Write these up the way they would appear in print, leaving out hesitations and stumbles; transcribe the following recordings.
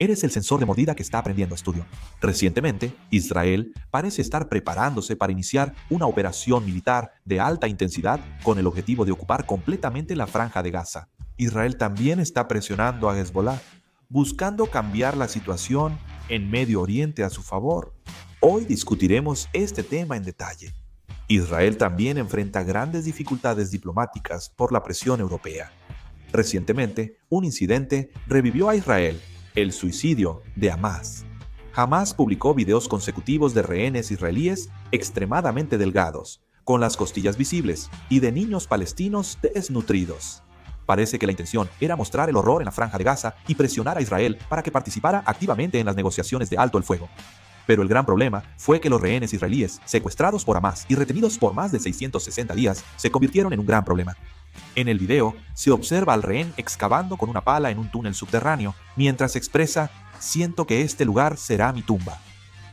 Eres el sensor de mordida que está aprendiendo estudio. Recientemente, Israel parece estar preparándose para iniciar una operación militar de alta intensidad con el objetivo de ocupar completamente la franja de Gaza. Israel también está presionando a Hezbollah, buscando cambiar la situación en Medio Oriente a su favor. Hoy discutiremos este tema en detalle. Israel también enfrenta grandes dificultades diplomáticas por la presión europea. Recientemente, un incidente revivió a Israel: el suicidio de Hamás. Hamás publicó videos consecutivos de rehenes israelíes extremadamente delgados, con las costillas visibles, y de niños palestinos desnutridos. Parece que la intención era mostrar el horror en la franja de Gaza y presionar a Israel para que participara activamente en las negociaciones de alto el fuego. Pero el gran problema fue que los rehenes israelíes, secuestrados por Hamás y retenidos por más de 660 días, se convirtieron en un gran problema. En el video se observa al rehén excavando con una pala en un túnel subterráneo, mientras expresa: "Siento que este lugar será mi tumba".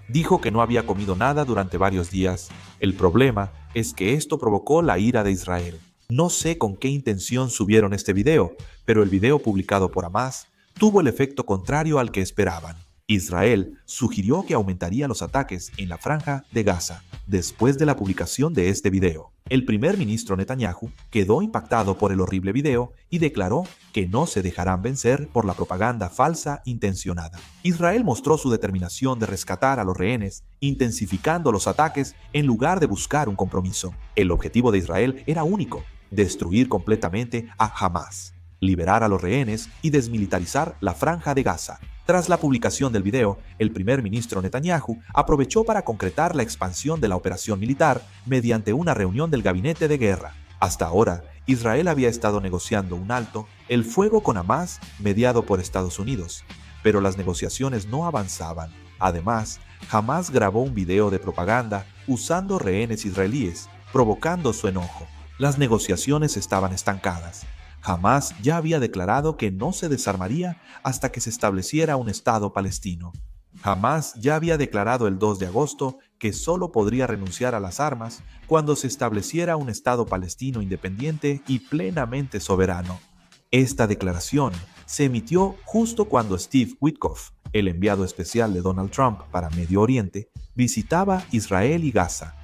Dijo que no había comido nada durante varios días. El problema es que esto provocó la ira de Israel. No sé con qué intención subieron este video, pero el video publicado por Hamás tuvo el efecto contrario al que esperaban. Israel sugirió que aumentaría los ataques en la franja de Gaza después de la publicación de este video. El primer ministro Netanyahu quedó impactado por el horrible video y declaró que no se dejarán vencer por la propaganda falsa intencionada. Israel mostró su determinación de rescatar a los rehenes, intensificando los ataques en lugar de buscar un compromiso. El objetivo de Israel era único: destruir completamente a Hamás, liberar a los rehenes y desmilitarizar la franja de Gaza. Tras la publicación del video, el primer ministro Netanyahu aprovechó para concretar la expansión de la operación militar mediante una reunión del gabinete de guerra. Hasta ahora, Israel había estado negociando un alto el fuego con Hamás mediado por Estados Unidos, pero las negociaciones no avanzaban. Además, Hamás grabó un video de propaganda usando rehenes israelíes, provocando su enojo. Las negociaciones estaban estancadas. Hamás ya había declarado que no se desarmaría hasta que se estableciera un Estado palestino. Hamás ya había declarado el 2 de agosto que solo podría renunciar a las armas cuando se estableciera un Estado palestino independiente y plenamente soberano. Esta declaración se emitió justo cuando Steve Witkoff, el enviado especial de Donald Trump para Medio Oriente, visitaba Israel y Gaza.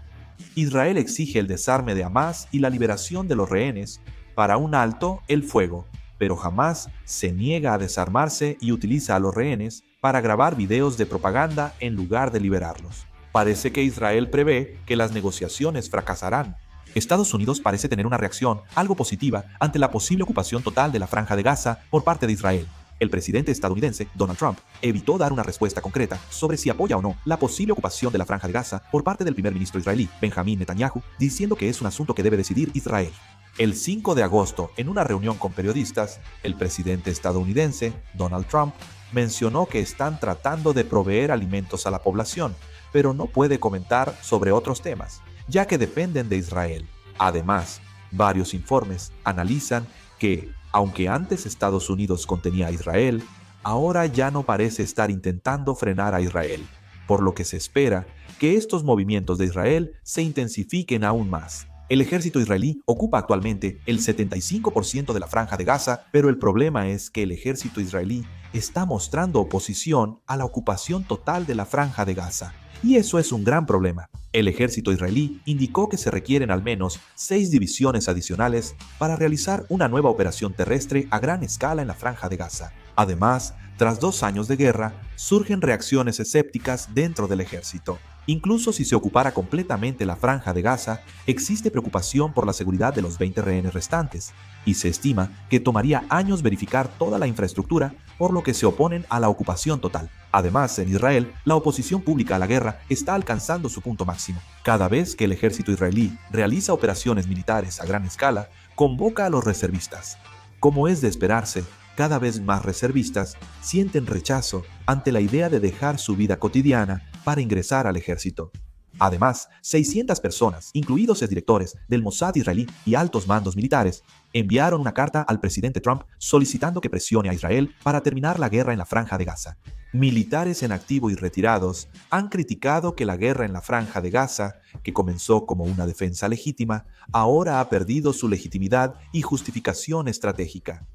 Israel exige el desarme de Hamás y la liberación de los rehenes para un alto el fuego, pero Hamás se niega a desarmarse y utiliza a los rehenes para grabar videos de propaganda en lugar de liberarlos. Parece que Israel prevé que las negociaciones fracasarán. Estados Unidos parece tener una reacción algo positiva ante la posible ocupación total de la franja de Gaza por parte de Israel. El presidente estadounidense, Donald Trump, evitó dar una respuesta concreta sobre si apoya o no la posible ocupación de la franja de Gaza por parte del primer ministro israelí, Benjamín Netanyahu, diciendo que es un asunto que debe decidir Israel. El 5 de agosto, en una reunión con periodistas, el presidente estadounidense, Donald Trump, mencionó que están tratando de proveer alimentos a la población, pero no puede comentar sobre otros temas, ya que dependen de Israel. Además, varios informes analizan que, aunque antes Estados Unidos contenía a Israel, ahora ya no parece estar intentando frenar a Israel, por lo que se espera que estos movimientos de Israel se intensifiquen aún más. El ejército israelí ocupa actualmente el 75% de la franja de Gaza, pero el problema es que el ejército israelí está mostrando oposición a la ocupación total de la franja de Gaza. Y eso es un gran problema. El ejército israelí indicó que se requieren al menos 6 divisiones adicionales para realizar una nueva operación terrestre a gran escala en la franja de Gaza. Además, tras 2 años de guerra, surgen reacciones escépticas dentro del ejército. Incluso si se ocupara completamente la franja de Gaza, existe preocupación por la seguridad de los 20 rehenes restantes, y se estima que tomaría años verificar toda la infraestructura, por lo que se oponen a la ocupación total. Además, en Israel, la oposición pública a la guerra está alcanzando su punto máximo. Cada vez que el ejército israelí realiza operaciones militares a gran escala, convoca a los reservistas. Como es de esperarse, cada vez más reservistas sienten rechazo ante la idea de dejar su vida cotidiana para ingresar al ejército. Además, 600 personas, incluidos exdirectores del Mossad israelí y altos mandos militares, enviaron una carta al presidente Trump solicitando que presione a Israel para terminar la guerra en la franja de Gaza. Militares en activo y retirados han criticado que la guerra en la franja de Gaza, que comenzó como una defensa legítima, ahora ha perdido su legitimidad y justificación estratégica.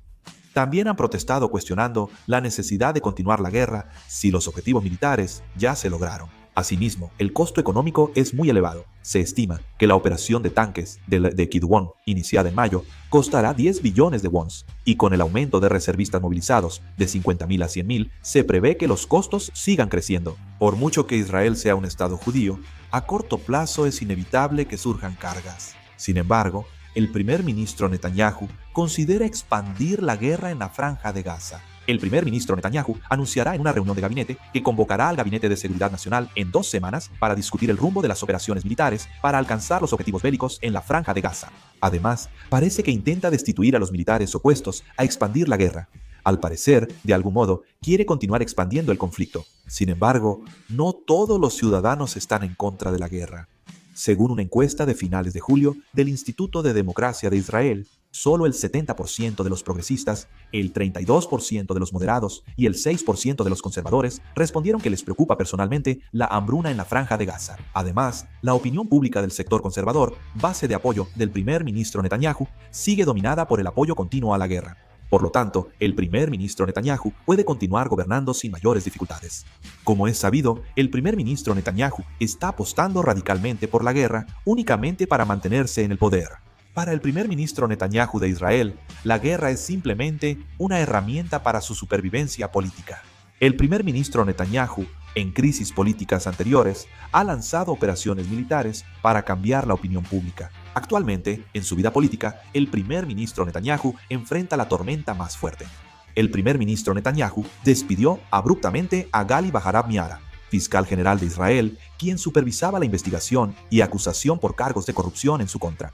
También han protestado cuestionando la necesidad de continuar la guerra si los objetivos militares ya se lograron. Asimismo, el costo económico es muy elevado. Se estima que la operación de tanques de Kidwon, iniciada en mayo, costará 10 billones de wons, y con el aumento de reservistas movilizados de 50.000 a 100.000, se prevé que los costos sigan creciendo. Por mucho que Israel sea un estado judío, a corto plazo es inevitable que surjan cargas. Sin embargo, el primer ministro Netanyahu considera expandir la guerra en la Franja de Gaza. El primer ministro Netanyahu anunciará en una reunión de gabinete que convocará al Gabinete de Seguridad Nacional en 2 semanas para discutir el rumbo de las operaciones militares para alcanzar los objetivos bélicos en la Franja de Gaza. Además, parece que intenta destituir a los militares opuestos a expandir la guerra. Al parecer, de algún modo, quiere continuar expandiendo el conflicto. Sin embargo, no todos los ciudadanos están en contra de la guerra. Según una encuesta de finales de julio del Instituto de Democracia de Israel, solo el 70% de los progresistas, el 32% de los moderados y el 6% de los conservadores respondieron que les preocupa personalmente la hambruna en la Franja de Gaza. Además, la opinión pública del sector conservador, base de apoyo del primer ministro Netanyahu, sigue dominada por el apoyo continuo a la guerra. Por lo tanto, el primer ministro Netanyahu puede continuar gobernando sin mayores dificultades. Como es sabido, el primer ministro Netanyahu está apostando radicalmente por la guerra únicamente para mantenerse en el poder. Para el primer ministro Netanyahu de Israel, la guerra es simplemente una herramienta para su supervivencia política. El primer ministro Netanyahu, en crisis políticas anteriores, ha lanzado operaciones militares para cambiar la opinión pública. Actualmente, en su vida política, el primer ministro Netanyahu enfrenta la tormenta más fuerte. El primer ministro Netanyahu despidió abruptamente a Gali Baharab Miara, fiscal general de Israel, quien supervisaba la investigación y acusación por cargos de corrupción en su contra.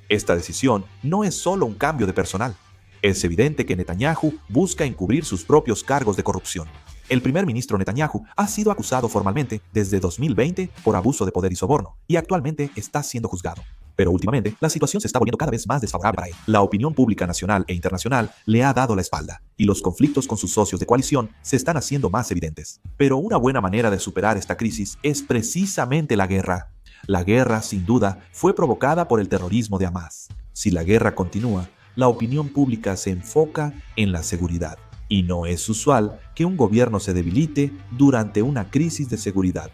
Esta decisión no es solo un cambio de personal. Es evidente que Netanyahu busca encubrir sus propios cargos de corrupción. El primer ministro Netanyahu ha sido acusado formalmente desde 2020 por abuso de poder y soborno, y actualmente está siendo juzgado. Pero últimamente, la situación se está volviendo cada vez más desfavorable para él. La opinión pública nacional e internacional le ha dado la espalda, y los conflictos con sus socios de coalición se están haciendo más evidentes. Pero una buena manera de superar esta crisis es precisamente la guerra. La guerra, sin duda, fue provocada por el terrorismo de Hamás. Si la guerra continúa, la opinión pública se enfoca en la seguridad. Y no es usual que un gobierno se debilite durante una crisis de seguridad.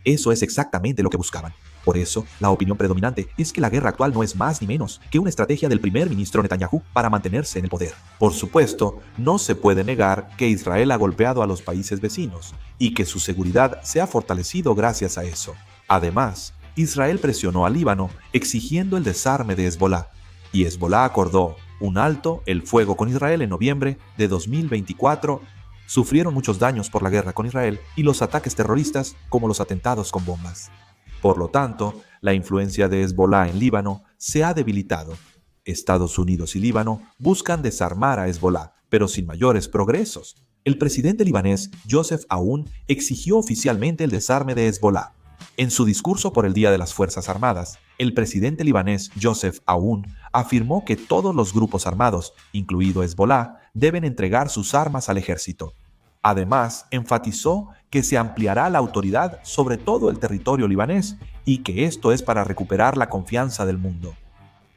Eso es exactamente lo que buscaban. Por eso, la opinión predominante es que la guerra actual no es más ni menos que una estrategia del primer ministro Netanyahu para mantenerse en el poder. Por supuesto, no se puede negar que Israel ha golpeado a los países vecinos y que su seguridad se ha fortalecido gracias a eso. Además, Israel presionó al Líbano exigiendo el desarme de Hezbolá, y Hezbolá acordó un alto el fuego con Israel en noviembre de 2024. Sufrieron muchos daños por la guerra con Israel y los ataques terroristas como los atentados con bombas. Por lo tanto, la influencia de Hezbolá en Líbano se ha debilitado. Estados Unidos y Líbano buscan desarmar a Hezbolá, pero sin mayores progresos. El presidente libanés Joseph Aoun exigió oficialmente el desarme de Hezbolá. En su discurso por el Día de las Fuerzas Armadas, el presidente libanés Joseph Aoun afirmó que todos los grupos armados, incluido Hezbolá, deben entregar sus armas al ejército. Además, enfatizó que se ampliará la autoridad sobre todo el territorio libanés y que esto es para recuperar la confianza del mundo.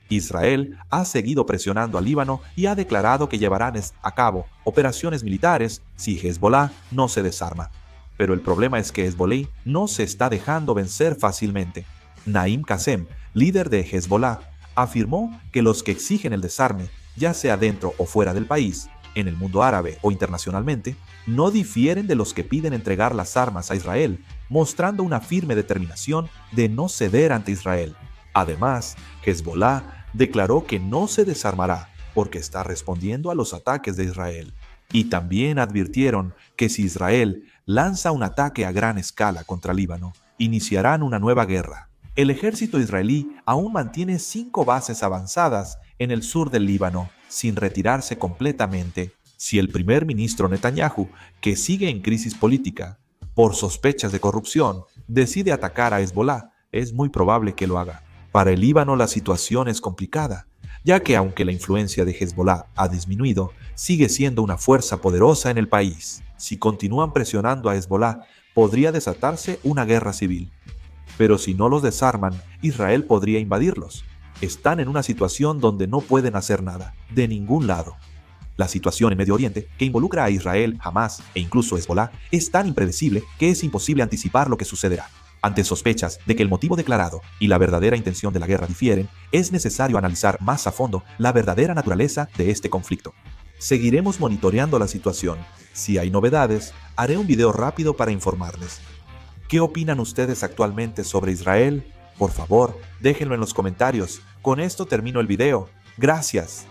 Israel ha seguido presionando al Líbano y ha declarado que llevarán a cabo operaciones militares si Hezbolá no se desarma. Pero el problema es que Hezbollah no se está dejando vencer fácilmente. Naim Qassem, líder de Hezbollah, afirmó que los que exigen el desarme, ya sea dentro o fuera del país, en el mundo árabe o internacionalmente, no difieren de los que piden entregar las armas a Israel, mostrando una firme determinación de no ceder ante Israel. Además, Hezbollah declaró que no se desarmará porque está respondiendo a los ataques de Israel. Y también advirtieron que si Israel lanza un ataque a gran escala contra Líbano, iniciarán una nueva guerra. El ejército israelí aún mantiene 5 bases avanzadas en el sur del Líbano, sin retirarse completamente. Si el primer ministro Netanyahu, que sigue en crisis política por sospechas de corrupción, decide atacar a Hezbolá, es muy probable que lo haga. Para el Líbano la situación es complicada, ya que aunque la influencia de Hezbolá ha disminuido, sigue siendo una fuerza poderosa en el país. Si continúan presionando a Hezbolá, podría desatarse una guerra civil. Pero si no los desarman, Israel podría invadirlos. Están en una situación donde no pueden hacer nada, de ningún lado. La situación en Medio Oriente, que involucra a Israel, Hamás e incluso Hezbolá, es tan impredecible que es imposible anticipar lo que sucederá. Ante sospechas de que el motivo declarado y la verdadera intención de la guerra difieren, es necesario analizar más a fondo la verdadera naturaleza de este conflicto. Seguiremos monitoreando la situación. Si hay novedades, haré un video rápido para informarles. ¿Qué opinan ustedes actualmente sobre Israel? Por favor, déjenlo en los comentarios. Con esto termino el video. Gracias.